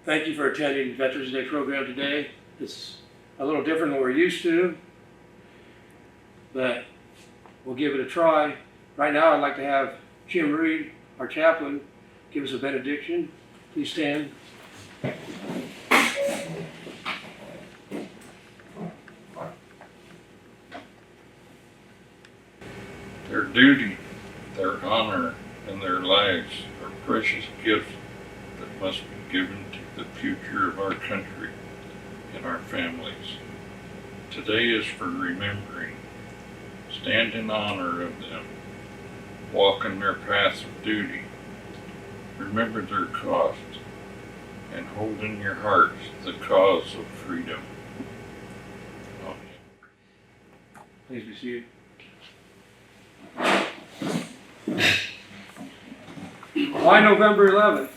Thank you for attending the Veterans Day program today. It's a little different than we're used to, but we'll give it a try. Right now, I'd like to have Jim Reed, our chaplain, give us a benediction. Please stand. Their duty, their honor, and their lives are precious gifts that must be given to the future of our country and our families. Today is for remembering. Stand in honor of them. Walk in their paths of duty. Remember their cost, and hold in your hearts the cause of freedom. Amen. Please be seated. By November 11th,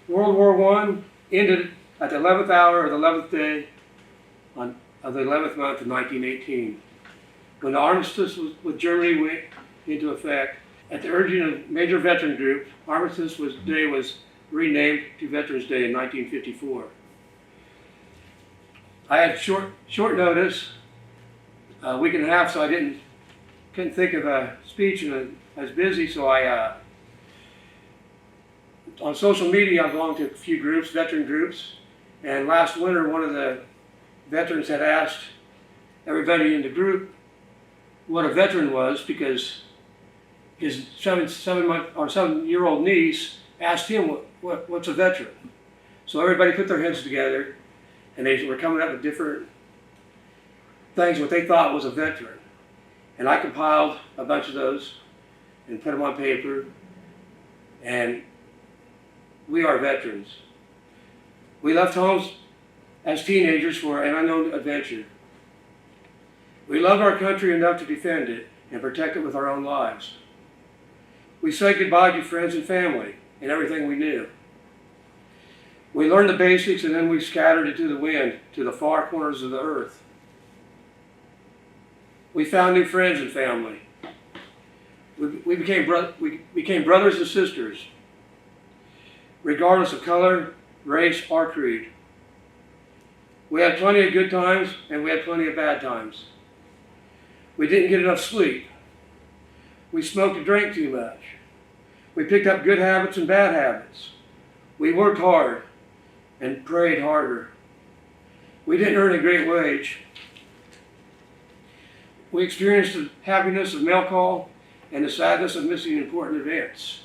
World War I ended at the 11th hour of the 11th day of the 11th month of 1918. When the armistice with Germany went into effect, at the urging of major veteran groups, Armistice Day was renamed to Veterans Day in 1954. I had short notice, a week and a half, so I couldn't think of a speech, and I was busy, so on social media, I belong to a few groups, veteran groups, and last winter, one of the veterans had asked everybody in the group what a veteran was, because his 7-year-old niece asked him what's a veteran. So everybody put their heads together, and they were coming up with different things, what they thought was a veteran. And I compiled a bunch of those and put them on paper, and we are veterans. We left homes as teenagers for an unknown adventure. We love our country enough to defend it and protect it with our own lives. We said goodbye to friends and family and everything we knew. We learned the basics, and then we scattered into the wind to the far corners of the earth. We found new friends and family. We became brothers and sisters, regardless of color, race, or creed. We had plenty of good times, and we had plenty of bad times. We didn't get enough sleep. We smoked and drank too much. We picked up good habits and bad habits. We worked hard and prayed harder. We didn't earn a great wage. We experienced the happiness of mail call and the sadness of missing important events.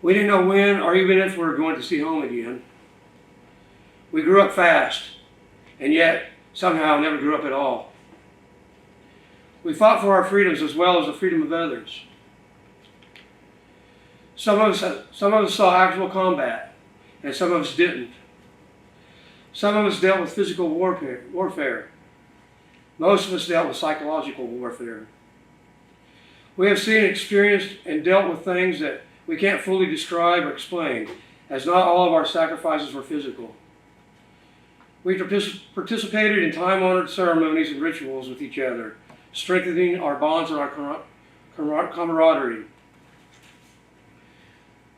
We didn't know when or even if we were going to see home again. We grew up fast, and yet somehow never grew up at all. We fought for our freedoms as well as the freedom of others. Some of us saw actual combat, and some of us didn't. Some of us dealt with physical warfare. Most of us dealt with psychological warfare. We have seen, experienced, and dealt with things that we can't fully describe or explain, as not all of our sacrifices were physical. We participated in time-honored ceremonies and rituals with each other, strengthening our bonds and our camaraderie.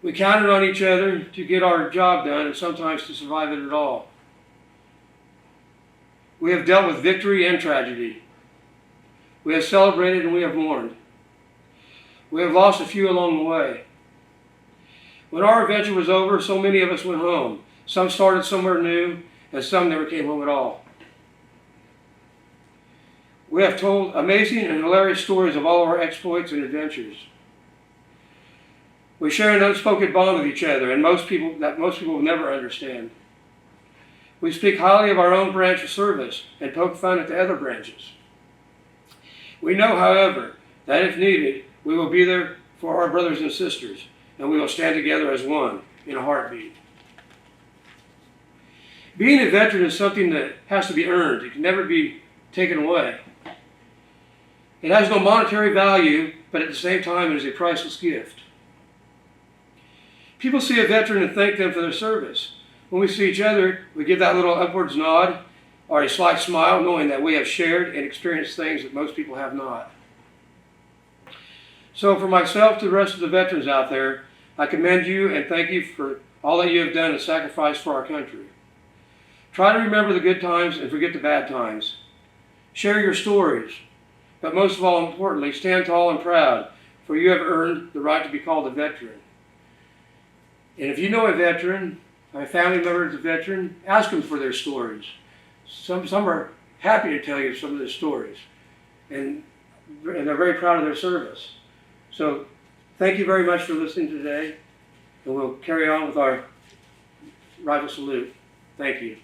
We counted on each other to get our job done and sometimes to survive it at all. We have dealt with victory and tragedy. We have celebrated and we have mourned. We have lost a few along the way. When our adventure was over, so many of us went home. Some started somewhere new, and some never came home at all. We have told amazing and hilarious stories of all of our exploits and adventures. We share an unspoken bond with each other, and most people will never understand. We speak highly of our own branch of service and poke fun at the other branches. We know, however, that if needed, we will be there for our brothers and sisters, and we will stand together as one in a heartbeat. Being a veteran is something that has to be earned. It can never be taken away. It has no monetary value, but at the same time, it is a priceless gift. People see a veteran and thank them for their service. When we see each other, we give that little upwards nod or a slight smile, knowing that we have shared and experienced things that most people have not. So for myself to the rest of the veterans out there, I commend you and thank you for all that you have done and sacrificed for our country. Try to remember the good times and forget the bad times. Share your stories, but most of all, importantly, stand tall and proud, for you have earned the right to be called a veteran. And if you know a veteran, a family member is a veteran, ask them for their stories. Some are happy to tell you some of their stories, and they're very proud of their service. So thank you very much for listening today, and we'll carry on with our rifle salute. Thank you.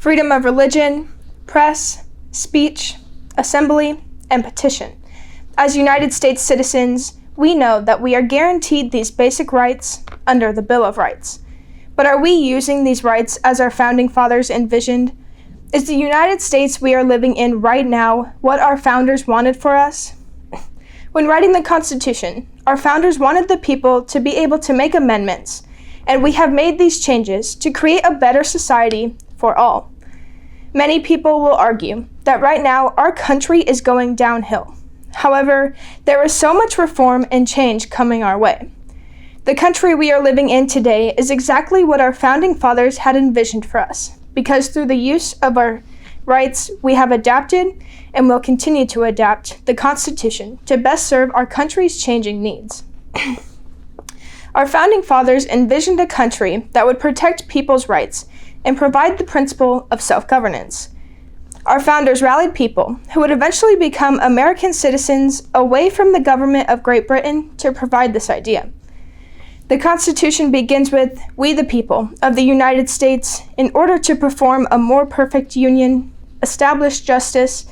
freedom of religion, press, speech, assembly, and petition. As United States citizens, we know that we are guaranteed these basic rights under the Bill of Rights. But are we using these rights as our founding fathers envisioned? Is the United States we are living in right now what our founders wanted for us? When writing the Constitution, our founders wanted the people to be able to make amendments, and we have made these changes to create a better society for all. Many people will argue that right now our country is going downhill. However, there is so much reform and change coming our way. The country we are living in today is exactly what our founding fathers had envisioned for us, because through the use of our rights, we have adapted and will continue to adapt the Constitution to best serve our country's changing needs. Our founding fathers envisioned a country that would protect people's rights and provide the principle of self-governance. Our founders rallied people who would eventually become American citizens away from the government of Great Britain to provide this idea. The Constitution begins with, "We the people of the United States, in order to perform a more perfect union, establish justice,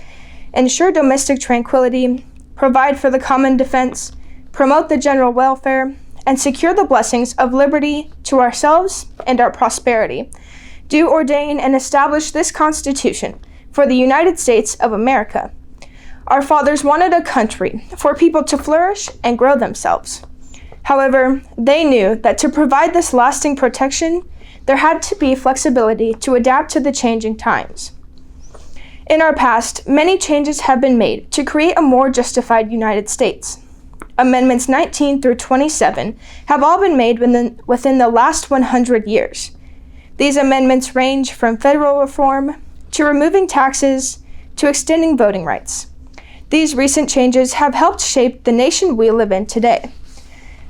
ensure domestic tranquility, provide for the common defense, promote the general welfare, and secure the blessings of liberty to ourselves and our prosperity, do ordain and establish this Constitution for the United States of America." Our fathers wanted a country for people to flourish and grow themselves. However, they knew that to provide this lasting protection, there had to be flexibility to adapt to the changing times. In our past, many changes have been made to create a more justified United States. Amendments 19 through 27 have all been made within the last 100 years. These amendments range from federal reform to removing taxes to extending voting rights. These recent changes have helped shape the nation we live in today.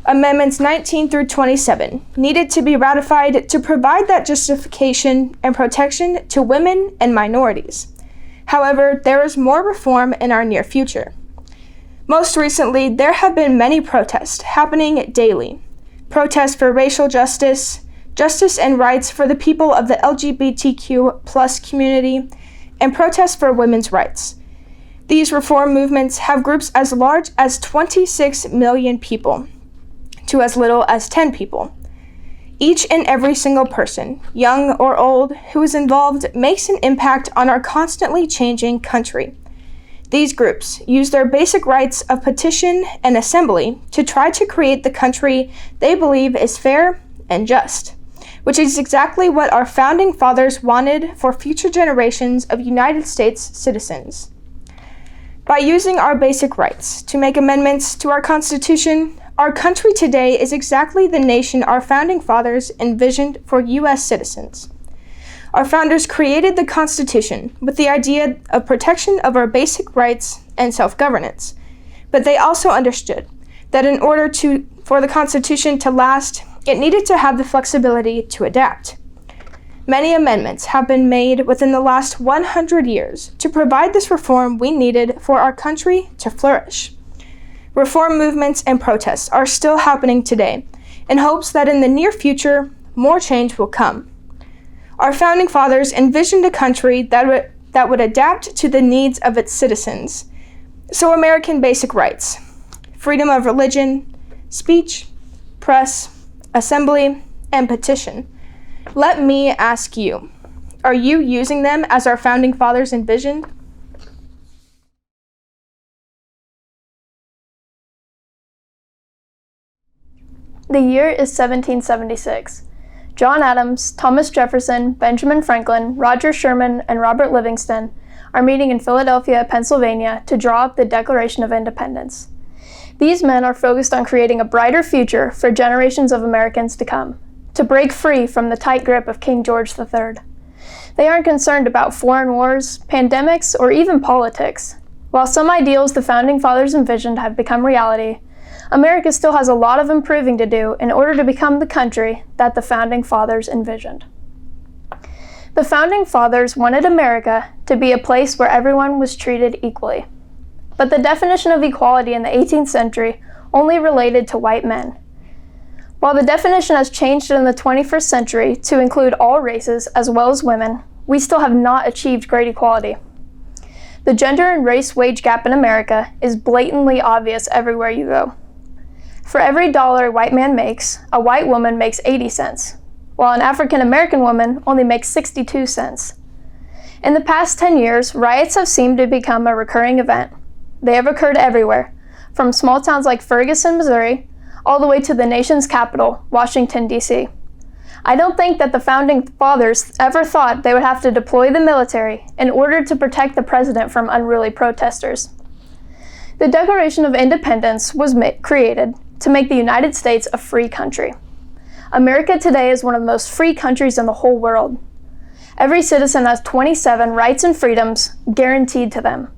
Amendments 19 through 27 needed to be ratified to provide that justification and protection to women and minorities. However, there is more reform in our near future. Most recently, there have been many protests happening daily. Protests for racial justice, justice and rights for the people of the LGBTQ+ community, and protests for women's rights. These reform movements have groups as large as 26 million people to as little as 10 people. Each and every single person, young or old, who is involved makes an impact on our constantly changing country. These groups use their basic rights of petition and assembly to try to create the country they believe is fair and just, which is exactly what our founding fathers wanted for future generations of United States citizens. By using our basic rights to make amendments to our Constitution, our country today is exactly the nation our founding fathers envisioned for U.S. citizens. Our founders created the Constitution with the idea of protection of our basic rights and self-governance, but they also understood that in order for the Constitution to last, it needed to have the flexibility to adapt. Many amendments have been made within the last 100 years to provide this reform we needed for our country to flourish. Reform movements and protests are still happening today in hopes that in the near future, more change will come. Our founding fathers envisioned a country that would adapt to the needs of its citizens. So American basic rights, freedom of religion, speech, press, assembly, and petition. Let me ask you, are you using them as our founding fathers envisioned? The year is 1776. John Adams, Thomas Jefferson, Benjamin Franklin, Roger Sherman, and Robert Livingston are meeting in Philadelphia, Pennsylvania to draw up the Declaration of Independence. These men are focused on creating a brighter future for generations of Americans to come, to break free from the tight grip of King George III. They aren't concerned about foreign wars, pandemics, or even politics. While some ideals the Founding Fathers envisioned have become reality, America still has a lot of improving to do in order to become the country that the Founding Fathers envisioned. The Founding Fathers wanted America to be a place where everyone was treated equally. But the definition of equality in the 18th century only related to white men. While the definition has changed in the 21st century to include all races as well as women, we still have not achieved great equality. The gender and race wage gap in America is blatantly obvious everywhere you go. For every dollar a white man makes, a white woman makes 80 cents, while an African American woman only makes 62 cents. In the past 10 years, riots have seemed to become a recurring event. They have occurred everywhere, from small towns like Ferguson, Missouri, all the way to the nation's capital, Washington, D.C. I don't think that the Founding Fathers ever thought they would have to deploy the military in order to protect the president from unruly protesters. The Declaration of Independence was created to make the United States a free country. America today is one of the most free countries in the whole world. Every citizen has 27 rights and freedoms guaranteed to them.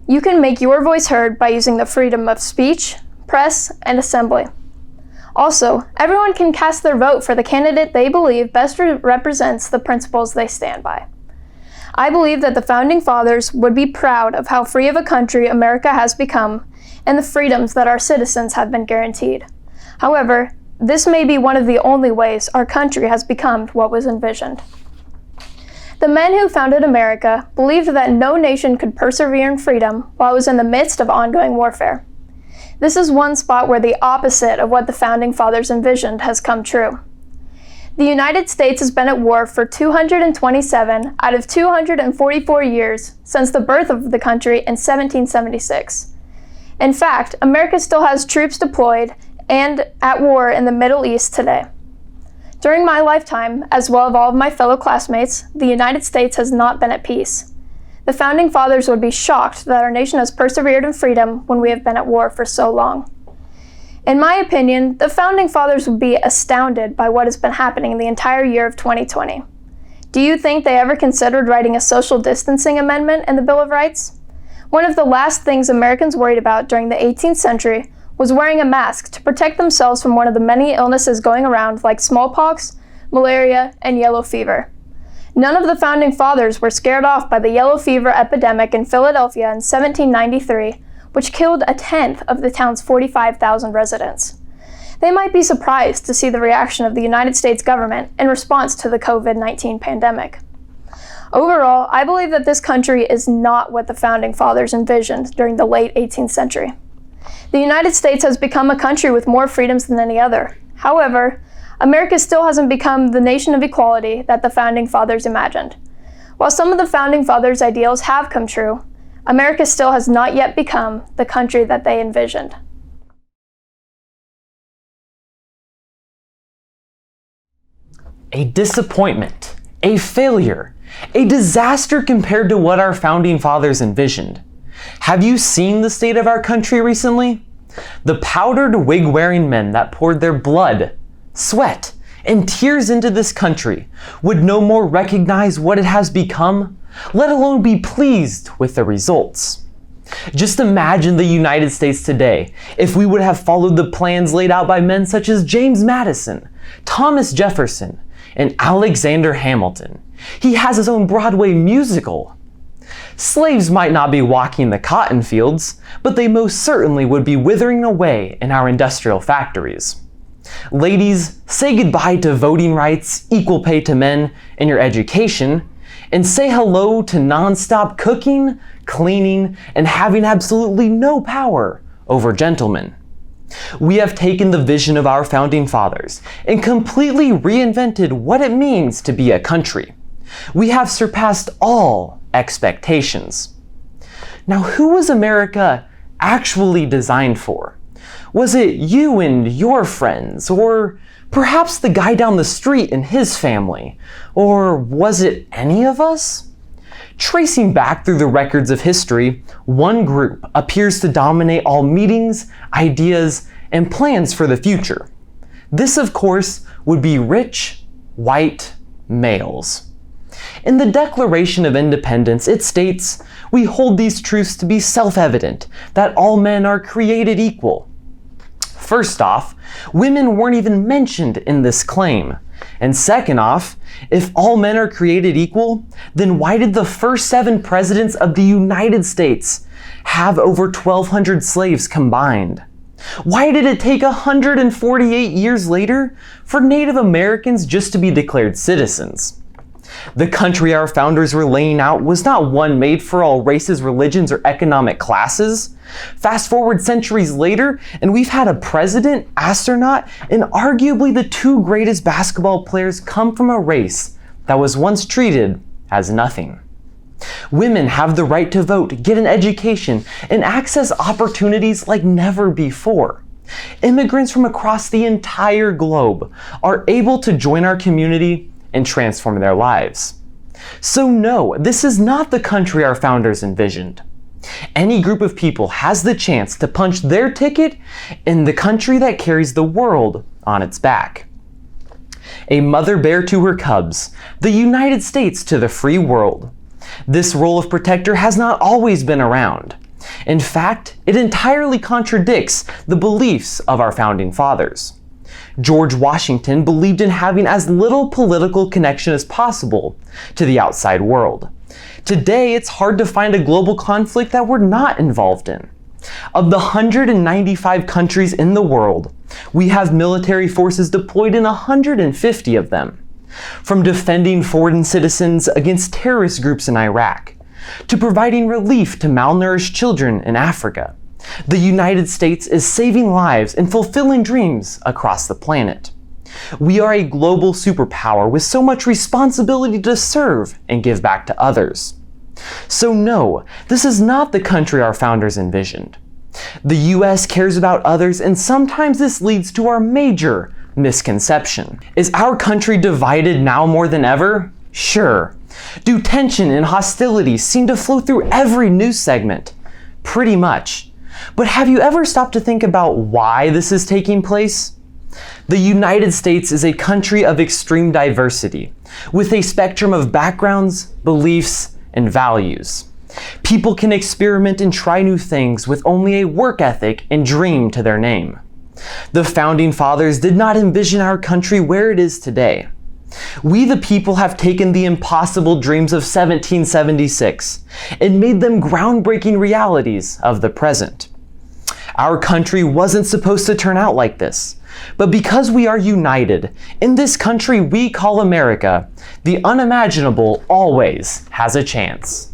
You can make your voice heard by using the freedom of speech, press, and assembly. Also, everyone can cast their vote for the candidate they believe best represents the principles they stand by. I believe that the Founding Fathers would be proud of how free of a country America has become and the freedoms that our citizens have been guaranteed. However, this may be one of the only ways our country has become what was envisioned. The men who founded America believed that no nation could persevere in freedom while it was in the midst of ongoing warfare. This is one spot where the opposite of what the Founding Fathers envisioned has come true. The United States has been at war for 227 out of 244 years since the birth of the country in 1776. In fact, America still has troops deployed and at war in the Middle East today. During my lifetime, as well as all of my fellow classmates, the United States has not been at peace. The Founding Fathers would be shocked that our nation has persevered in freedom when we have been at war for so long. In my opinion, the Founding Fathers would be astounded by what has been happening in the entire year of 2020. Do you think they ever considered writing a social distancing amendment in the Bill of Rights? One of the last things Americans worried about during the 18th century was wearing a mask to protect themselves from one of the many illnesses going around like smallpox, malaria, and yellow fever. None of the Founding Fathers were scared off by the yellow fever epidemic in Philadelphia in 1793, which killed a tenth of the town's 45,000 residents. They might be surprised to see the reaction of the United States government in response to the COVID-19 pandemic. Overall, I believe that this country is not what the Founding Fathers envisioned during the late 18th century. The United States has become a country with more freedoms than any other. However, America still hasn't become the nation of equality that the Founding Fathers imagined. While some of the Founding Fathers' ideals have come true, America still has not yet become the country that they envisioned. A disappointment, a failure, a disaster compared to what our Founding Fathers envisioned. Have you seen the state of our country recently? The powdered wig-wearing men that poured their blood, sweat, and tears into this country would no more recognize what it has become, let alone be pleased with the results. Just imagine the United States today if we would have followed the plans laid out by men such as James Madison, Thomas Jefferson, and Alexander Hamilton. He has his own Broadway musical. Slaves might not be walking the cotton fields, but they most certainly would be withering away in our industrial factories. Ladies, say goodbye to voting rights, equal pay to men, and your education, and say hello to non-stop cooking, cleaning, and having absolutely no power over gentlemen. We have taken the vision of our Founding Fathers and completely reinvented what it means to be a country. We have surpassed all expectations. Now, who was America actually designed for? Was it you and your friends, or perhaps the guy down the street and his family? Or was it any of us? Tracing back through the records of history, one group appears to dominate all meetings, ideas, and plans for the future. This, of course, would be rich, white males. In the Declaration of Independence, it states, "We hold these truths to be self-evident, that all men are created equal." First off, women weren't even mentioned in this claim. And second off, if all men are created equal, then why did the first 7 presidents of the United States have over 1,200 slaves combined? Why did it take 148 years later for Native Americans just to be declared citizens? The country our founders were laying out was not one made for all races, religions, or economic classes. Fast forward centuries later, and we've had a president, astronaut, and arguably the 2 greatest basketball players come from a race that was once treated as nothing. Women have the right to vote, get an education, and access opportunities like never before. Immigrants from across the entire globe are able to join our community and transform their lives. So no, this is not the country our founders envisioned. Any group of people has the chance to punch their ticket in the country that carries the world on its back. A mother bear to her cubs, the United States to the free world. This role of protector has not always been around. In fact, it entirely contradicts the beliefs of our founding fathers. George Washington believed in having as little political connection as possible to the outside world. Today, it's hard to find a global conflict that we're not involved in. Of the 195 countries in the world, we have military forces deployed in 150 of them. From defending foreign citizens against terrorist groups in Iraq, to providing relief to malnourished children in Africa, the United States is saving lives and fulfilling dreams across the planet. We are a global superpower with so much responsibility to serve and give back to others. So no, this is not the country our founders envisioned. The US cares about others, and sometimes this leads to our major misconception. Is our country divided now more than ever? Sure. Do tension and hostility seem to flow through every news segment? Pretty much. But have you ever stopped to think about why this is taking place? The United States is a country of extreme diversity, with a spectrum of backgrounds, beliefs, and values. People can experiment and try new things with only a work ethic and dream to their name. The founding fathers did not envision our country where it is today. We the people have taken the impossible dreams of 1776 and made them groundbreaking realities of the present. Our country wasn't supposed to turn out like this, but because we are united, in this country we call America, the unimaginable always has a chance.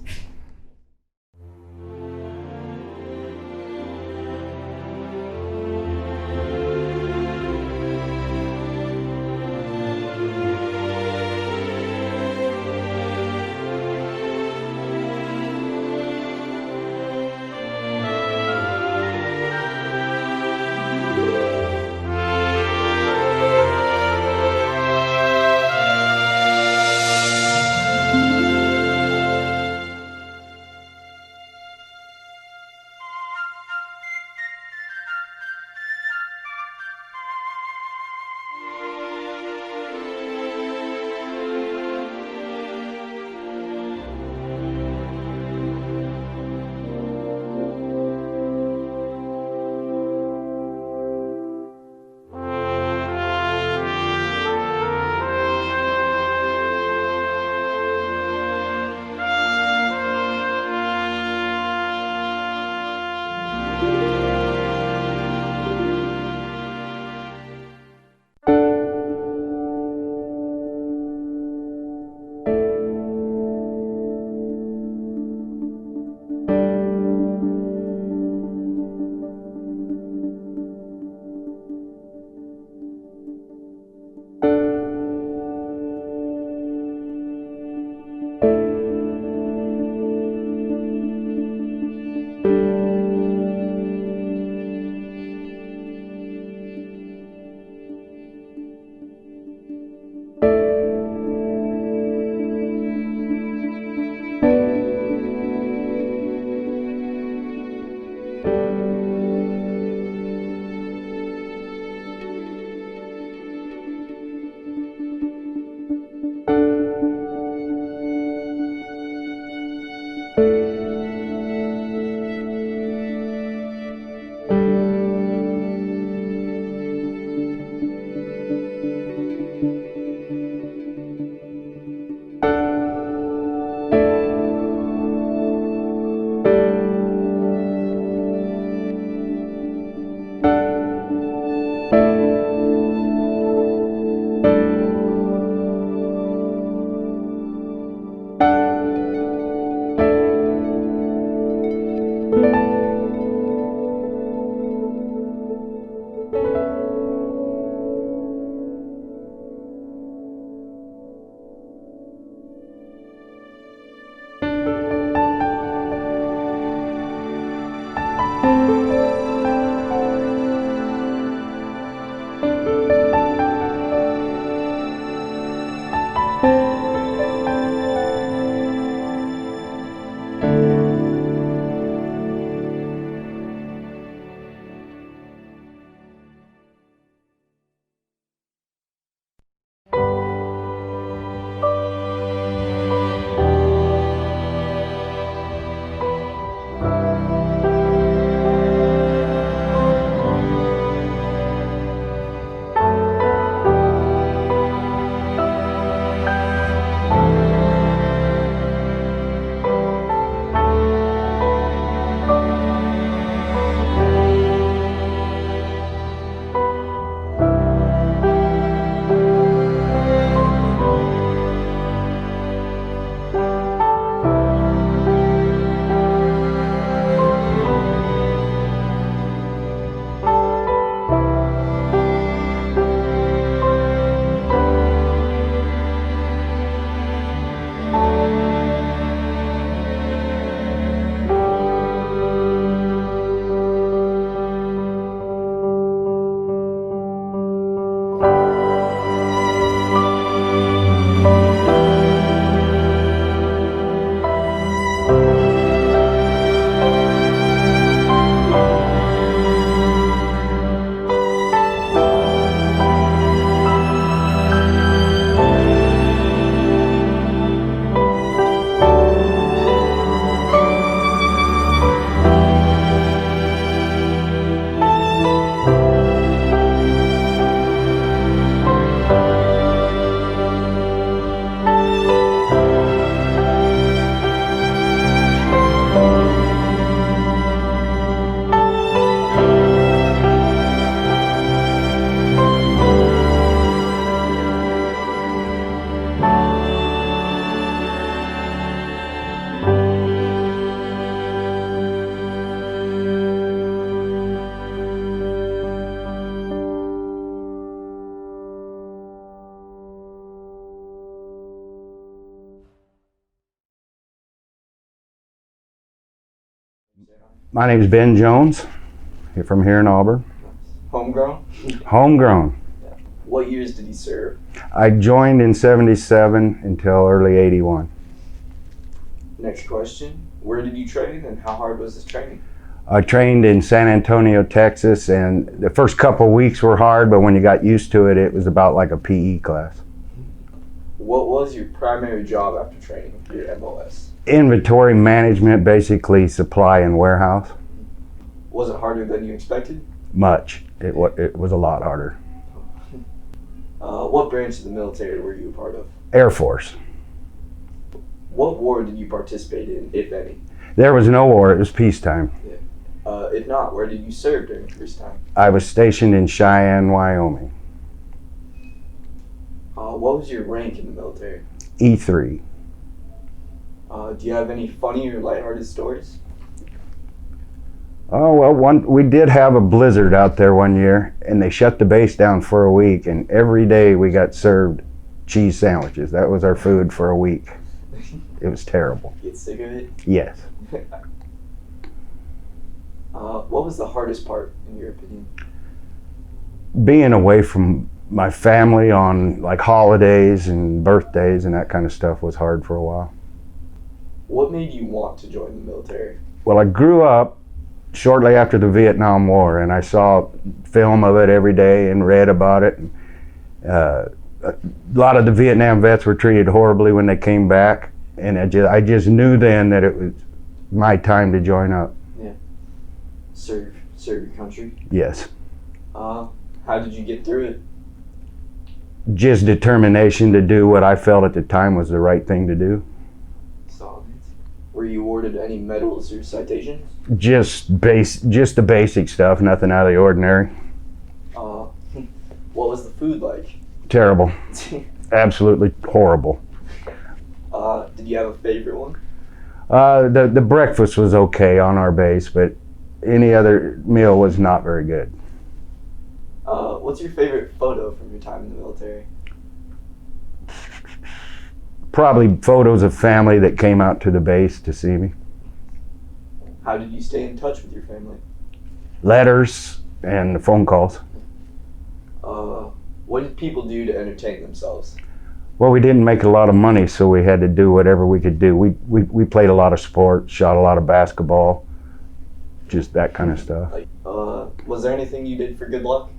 My name is Ben Jones, from here in Auburn. Homegrown? Homegrown. What years did he serve? I joined in 77 until early 81. Next question. Where did you train and how hard was this training? I trained in San Antonio, Texas, and the first couple of weeks were hard, but when you got used to it, it was about like a PE class. What was your primary job after training, your MOS? Inventory management, basically supply and warehouse. Was it harder than you expected? Much. It was a lot harder. What branch of the military were you a part of? Air Force. What war did you participate in, if any? There was no war, it was peacetime. If not, where did you serve during peacetime? I was stationed in Cheyenne, Wyoming. What was your rank in the military? E3. Do you have any funny or lighthearted stories? Oh, well, we did have a blizzard out there one year, and they shut the base down for a week, and every day we got served cheese sandwiches. That was our food for a week. It was terrible. Get sick of it? Yes. What was the hardest part, in your opinion? Being away from my family on like holidays and birthdays and that kind of stuff was hard for a while. What made you want to join the military? Well, I grew up shortly after the Vietnam War, and I saw film of it every day and read about it. A lot of the Vietnam vets were treated horribly when they came back, and I just knew then that it was my time to join up. Yeah. Serve your country? Yes. How did you get through it? Just determination to do what I felt at the time was the right thing to do. Solid. Were you awarded any medals or citations? Just the basic stuff, nothing out of the ordinary. What was the food like? Terrible. Absolutely horrible. Did you have a favorite one? The breakfast was okay on our base, but any other meal was not very good. What's your favorite photo from your time in the military? Probably photos of family that came out to the base to see me. How did you stay in touch with your family? Letters and phone calls. What did people do to entertain themselves? Well, we didn't make a lot of money, so we had to do whatever we could do. We played a lot of sports, shot a lot of basketball, just that kind of stuff. Was there anything you did for good luck?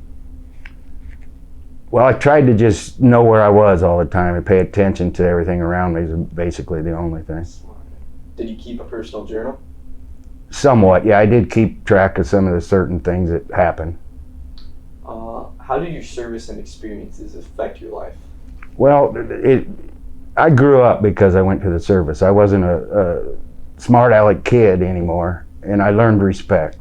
Well, I tried to just know where I was all the time and pay attention to everything around me is basically the only thing. Did you keep a personal journal? Somewhat, yeah. I did keep track of some of the certain things that happened. How did your service and experiences affect your life? Well, I grew up because I went to the service. I wasn't a smart aleck kid anymore, and I learned respect.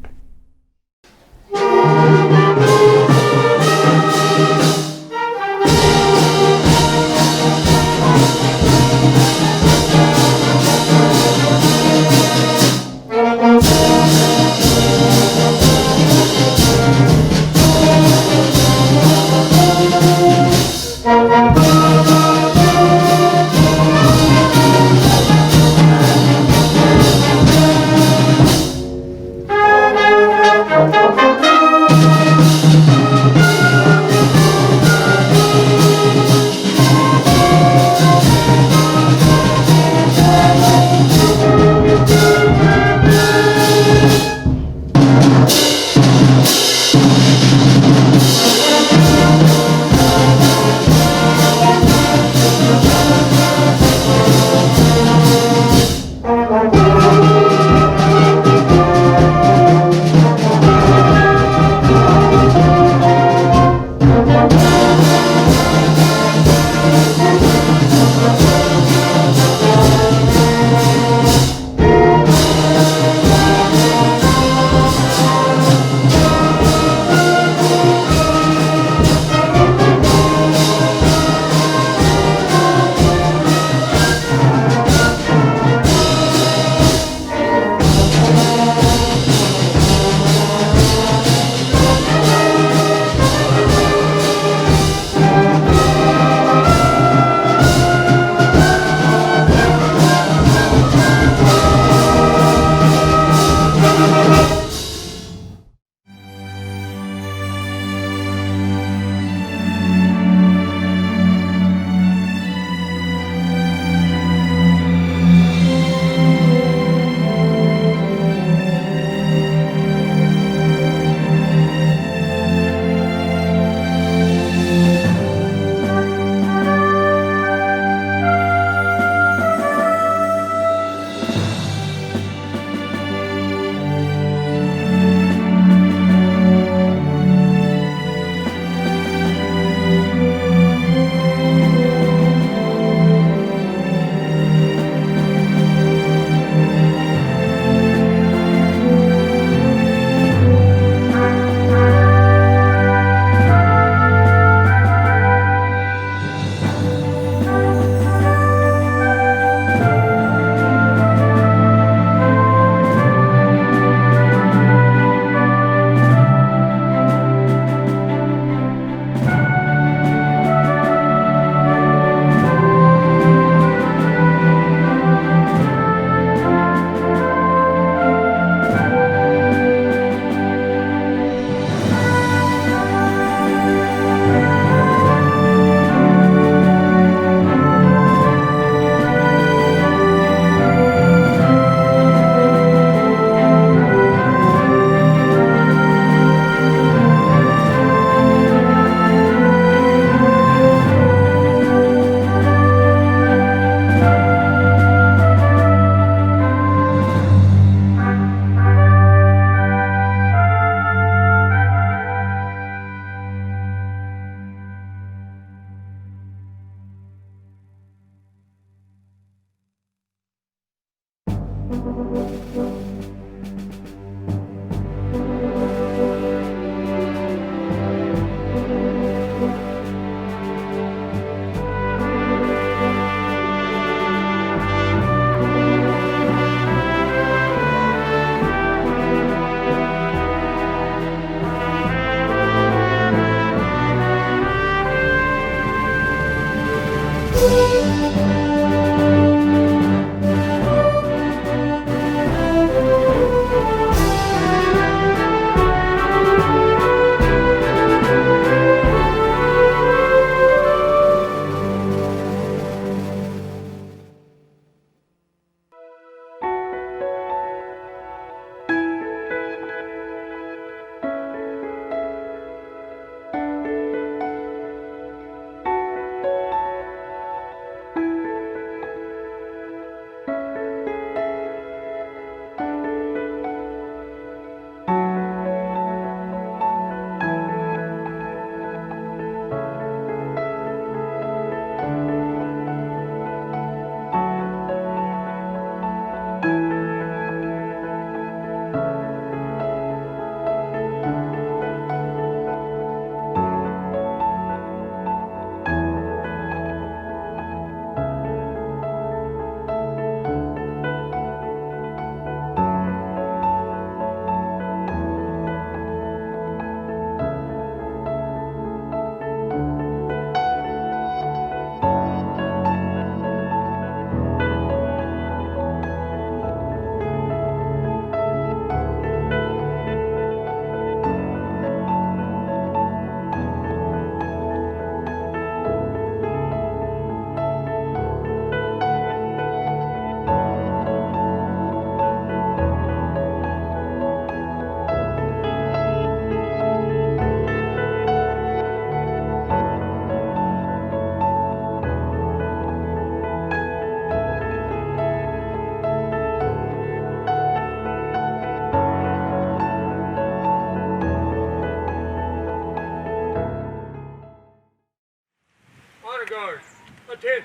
Attend.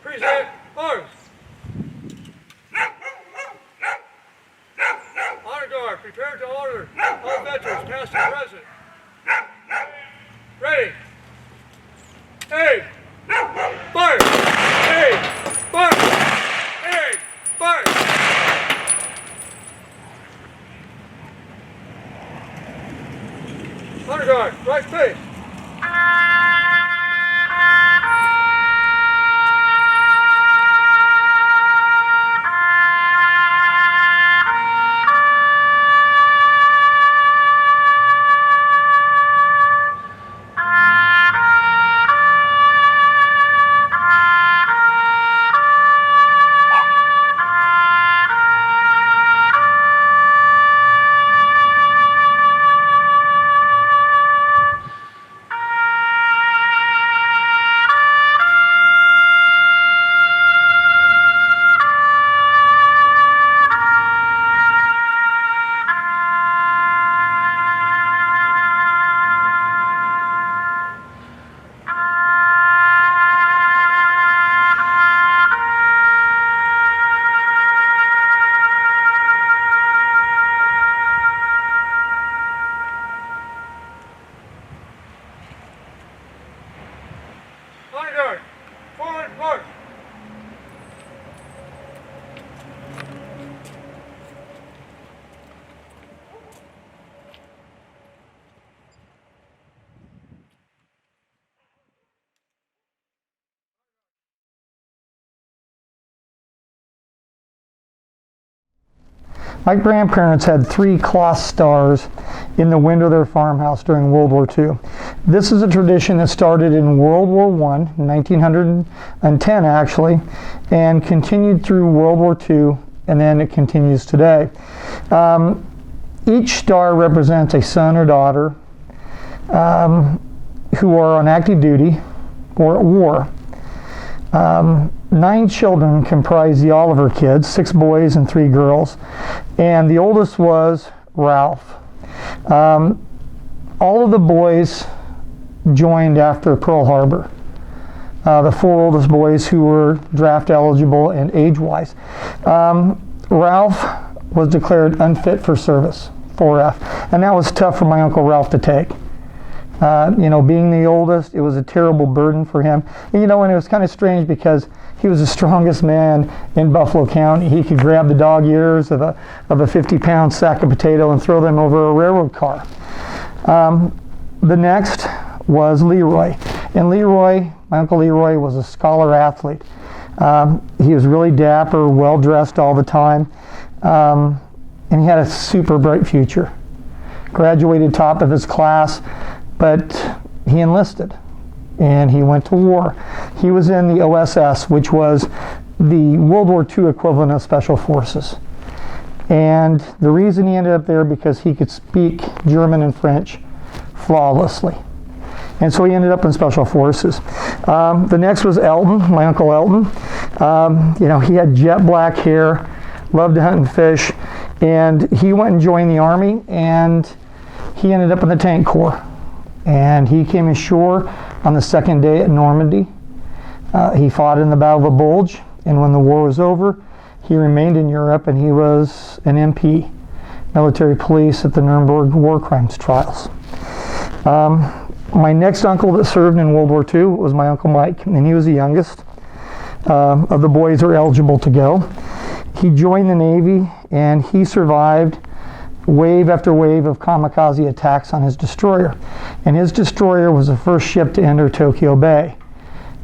Present arms. Honor guard, prepare to honor all veterans, past and present. Ready. Aim. Fire. Aim. Fire. Aim. Fire. Honor guard, right face. Honor guard, forward march. My grandparents had 3 cross stars in the window of their farmhouse during World War II. This is a tradition that started in World War I, 1910 actually, and continued through World War II, and then it continues today. Each star represents a son or daughter who are on active duty or at war. 9 children comprise the Oliver kids, 6 boys and 3 girls, and the oldest was Ralph. All of the boys joined after Pearl Harbor. the 4 oldest boys who were draft eligible and age-wise. Ralph was declared unfit for service, 4F, and that was tough for my Uncle Ralph to take. Being the oldest, it was a terrible burden for him. And it was kind of strange because he was the strongest man in Buffalo County. He could grab the dog ears of a 50-pound sack of potato and throw them over a railroad car. The next was Leroy. And Leroy, my Uncle Leroy, was a scholar athlete. He was really dapper, well-dressed all the time, and he had a super bright future. Graduated top of his class, but he enlisted and he went to war. He was in the OSS, which was the World War II equivalent of Special Forces. And the reason he ended up there because he could speak German and French flawlessly. And so he ended up in Special Forces. The next was Elton, my Uncle Elton. He had jet black hair, loved to hunt and fish, and he went and joined the Army, and he ended up in the Tank Corps. And he came ashore on the second day at Normandy. He fought in the Battle of the Bulge, and when the war was over, he remained in Europe, and he was an MP, military police at the Nuremberg war crimes trials. My next uncle that served in World War II was my Uncle Mike, and he was the youngest of the boys who were eligible to go. He joined the Navy, and he survived wave after wave of kamikaze attacks on his destroyer. And his destroyer was the first ship to enter Tokyo Bay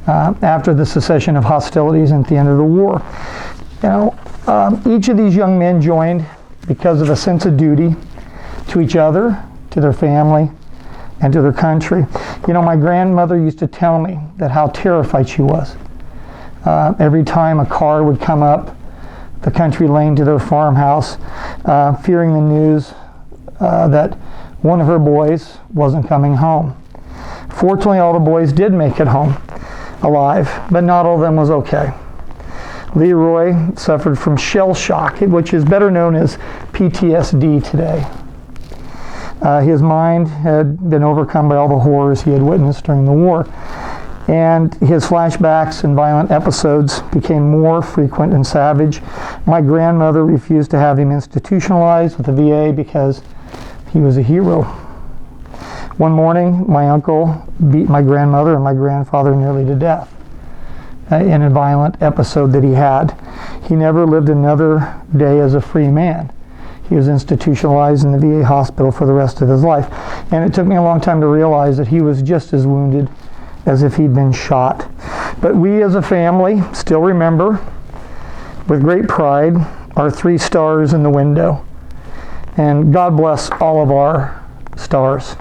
after the cessation of hostilities and at the end of the war. Each of these young men joined because of a sense of duty to each other, to their family, and to their country. My grandmother used to tell me that how terrified she was. Every time a car would come up the country lane to their farmhouse, fearing the news that one of her boys wasn't coming home. Fortunately, all the boys did make it home alive, but not all of them was okay. Leroy suffered from shell shock, which is better known as PTSD today. His mind had been overcome by all the horrors he had witnessed during the war, and his flashbacks and violent episodes became more frequent and savage. My grandmother refused to have him institutionalized with the VA because he was a hero. One morning, my uncle beat my grandmother and my grandfather nearly to death in a violent episode that he had. He never lived another day as a free man. He was institutionalized in the VA hospital for the rest of his life. And it took me a long time to realize that he was just as wounded as if he'd been shot. But we as a family still remember with great pride our 3 stars in the window. And God bless all of our stars.